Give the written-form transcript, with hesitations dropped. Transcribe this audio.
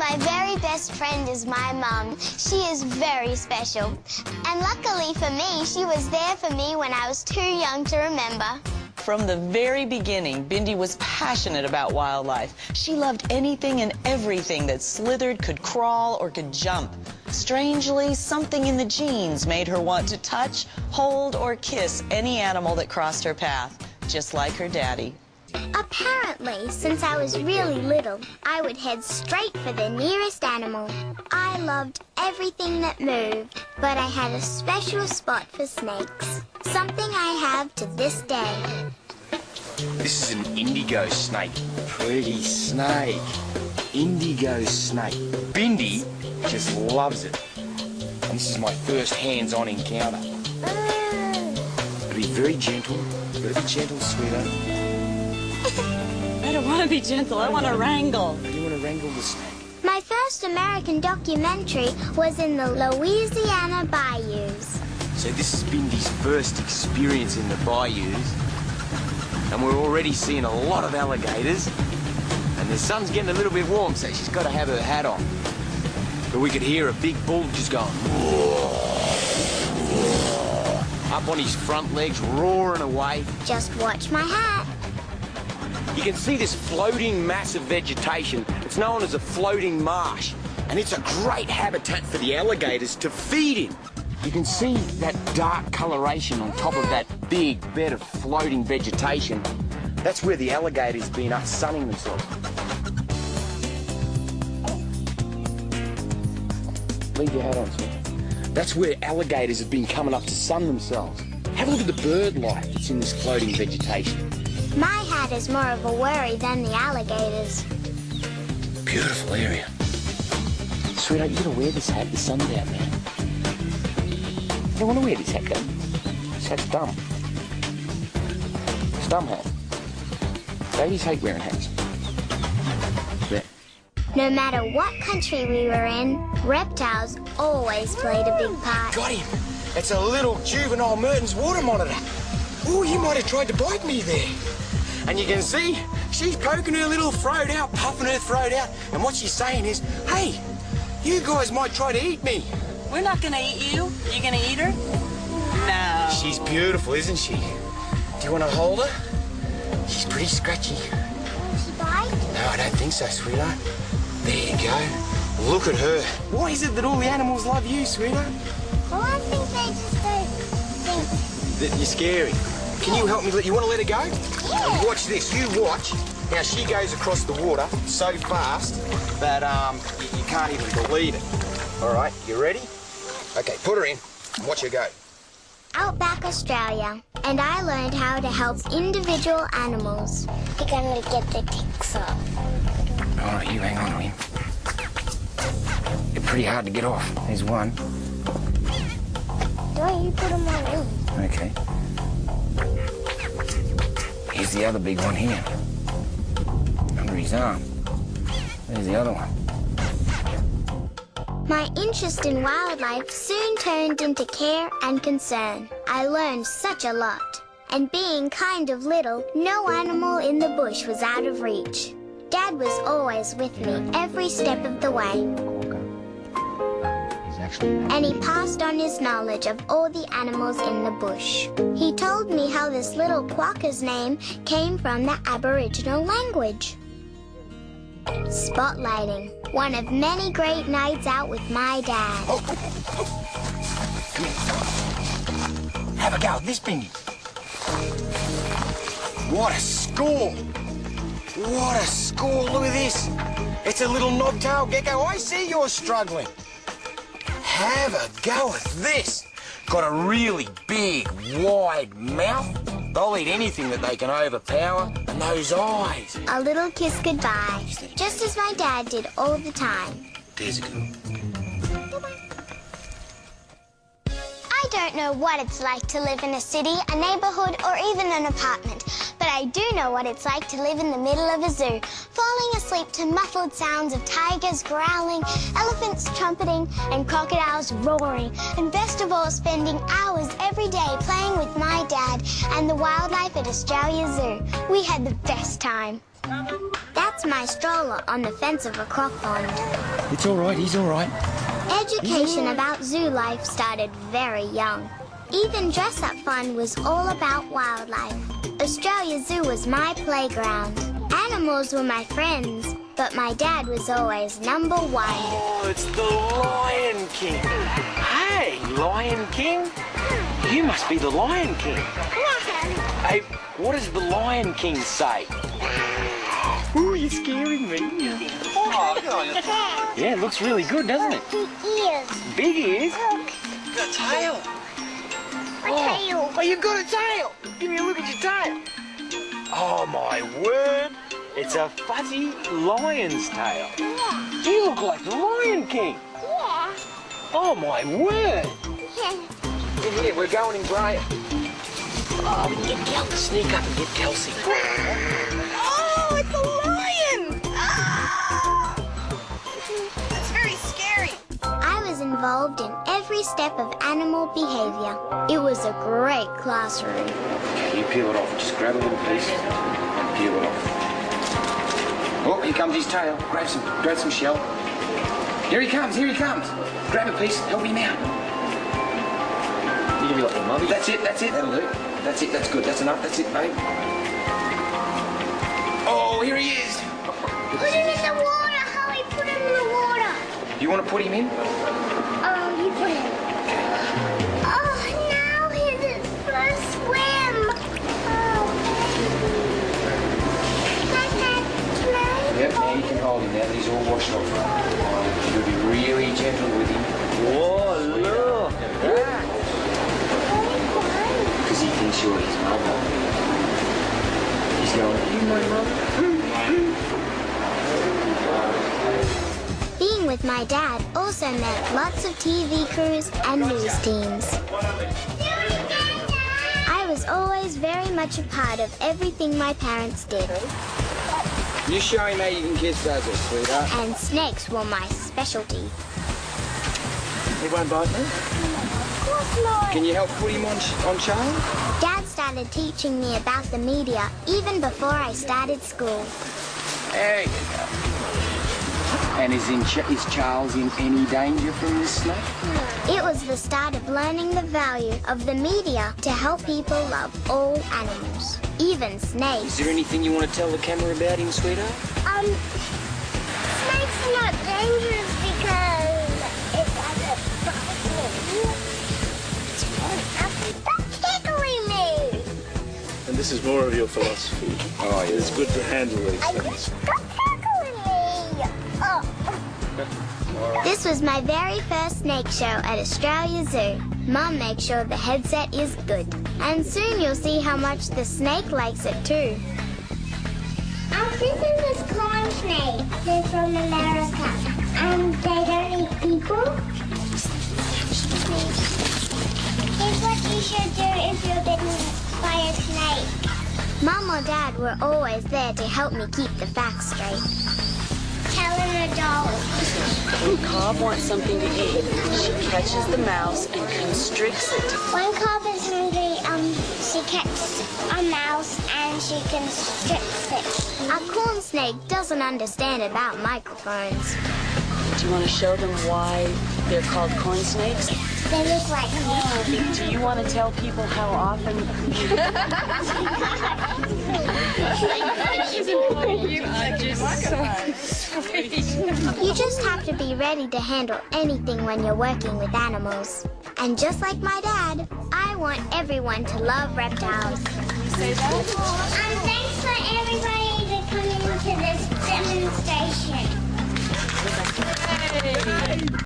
My very best friend is my mum. She is very special. And luckily for me, she was there for me when I was too young to remember. From the very beginning, Bindi was passionate about wildlife. She loved anything and everything that slithered, could crawl, or could jump. Strangely, something in the genes made her want to touch, hold, or kiss any animal that crossed her path, just like her daddy. Apparently, since I was really little, I would head straight for the nearest animal. I loved everything that moved, but I had a special spot for snakes. Something I have to this day. This is an indigo snake. Pretty snake. Indigo snake. Bindi just loves it. And this is my first hands-on encounter. Be very gentle. You've got to be gentle, sweetheart. I don't want to be gentle. I want to wrangle. You want to wrangle the snake? My first American documentary was in the Louisiana bayous. So this is Bindi's first experience in the bayous. And we're already seeing a lot of alligators. And the sun's getting a little bit warm, so she's got to have her hat on. But we could hear a big bull just going, up on his front legs, roaring away. Just watch my hat. You can see this floating mass of vegetation. It's known as a floating marsh. And it's a great habitat for the alligators to feed in. You can see that dark coloration on top of that big bed of floating vegetation. That's where the alligators been up sunning themselves. Leave your hat on, sir. That's where alligators have been coming up to sun themselves. Have a look at the bird life that's in this floating vegetation. My hat is more of a worry than the alligators. Beautiful area. Sweetheart, you gotta wear this hat. The sun's out, man. You don't want to wear this hat, though. This hat's dumb. It's a dumb hat. Babies hate wearing hats. There. No matter what country we were in, reptiles always played a big part. Got him. It's a little juvenile Merton's water monitor. Oh, you might have tried to bite me there. And you can see she's poking her little throat out, puffing her throat out. And what she's saying is, hey, you guys might try to eat me. We're not going to eat you. You going to eat her? No. She's beautiful, isn't she? Do you want to hold her? She's pretty scratchy. Will she bite? No, I don't think so, sweetheart. There you go. Look at her. Why is it that all the animals love you, sweetheart? Well, I think they just don't think. That you're scary. Can you help me? You want to let her go? Yeah. Watch this. You watch. Now, she goes across the water so fast that you can't even believe it. All right, you ready? Okay, put her in and watch her go. Outback Australia, and I learned how to help individual animals. We're gonna get the ticks off. All right, you hang on to him. They're pretty hard to get off. There's one. Don't you put them on me? Okay. Here's the other big one here. Under his arm. There's the other one. My interest in wildlife soon turned into care and concern. I learned such a lot. And being kind of little, no animal in the bush was out of reach. Dad was always with me every step of the way. And he passed on his knowledge of all the animals in the bush. He told me how this little quokka's name came from the Aboriginal language. Spotlighting, one of many great nights out with my dad. Oh. Come here. Have a go at this, Bindi. What a score! What a score! Look at this. It's a little knobtail gecko. I see you're struggling. Have a go at this. Got a really big, wide mouth. They'll eat anything that they can overpower. And those eyes. A little kiss goodbye, just as my dad did all the time. There's a girl. I don't know what it's like to live in a city, a neighborhood, or even an apartment, but I do know what it's like to live in the middle of a zoo, falling asleep to muffled sounds of tigers growling, elephants trumpeting, and crocodiles roaring, and best of all, spending hours every day playing with my dad and the wildlife at Australia Zoo. We had the best time. That's That's my stroller on the fence of a croc pond. It's all right, he's all right. Education about zoo life started very young. Even dress-up fun was all about wildlife. Australia Zoo was my playground. Animals were my friends, but my dad was always number one. Oh, it's the Lion King. Hey, Lion King? You must be the Lion King. Hey, what does the Lion King say? Ooh, you're scaring me. Yeah, it looks really good, doesn't it? Big ears. Big ears? Look. The tail. A tail. Oh, you've got a tail. Give me a look at your tail. Oh, my word. It's a fuzzy lion's tail. Yeah. You look like the Lion King. Yeah. Oh, my word. Here, we're going in Graham. Oh, we can get Kelsey. Sneak up and get Kelsey. Oh, it's a lion! Ah! That's very scary. I was involved in every step of animal behavior. It was a great classroom. Okay, you peel it off. Just grab a little piece and peel it off. Oh, here comes his tail. Grab some shell. Here he comes, here he comes. Grab a piece, help him out. You can be like your mummy. That's it, that'll do. That's it, that's good, that's enough, that's it, babe. Oh, here he is. Put him in the water, Holly. Put him in the water. You want to put him in? Oh, you put him. Oh, now he's his first swim. Oh. Yep, now you can hold him now that he's all washed off. You'll be really gentle with him. Whoa, look at that. Because he thinks you're his mother. He's going, are you my mother? Being with my dad also meant lots of TV crews and news teams. I was always very much a part of everything my parents did. You show him how you can kiss Basil, sweetheart. And snakes were my specialty. He won't bite me? Of course not. Can you help put him on Charlie? Dad started teaching me about the media even before I started school. There you go. And is Charles in any danger from this snake? It was the start of learning the value of the media to help people love all animals, even snakes. Is there anything you want to tell the camera about him, sweetheart? Snakes are not dangerous because it doesn't bite me. Stop tickling me! And this is more of your philosophy. Oh, yeah. It's good to handle these things. Stop tickling me! Oh. This was my very first snake show at Australia Zoo. Mum makes sure the headset is good. And soon you'll see how much the snake likes it too. This is a corn snake. They're from America. And they don't eat people. Here's what you should do if you're bitten by a snake. Mum or Dad were always there to help me keep the facts straight. Tell an adult. When Cobb wants something to eat, she catches the mouse and constricts it. When Cobb is hungry, she catches a mouse and she constricts it. A corn snake doesn't understand about microphones. Do you want to show them why they're called corn snakes? They look like me. Do you want to tell people how often... You just have to be ready to handle anything when you're working with animals. And just like my dad, I want everyone to love reptiles. You say that? Thanks for everybody.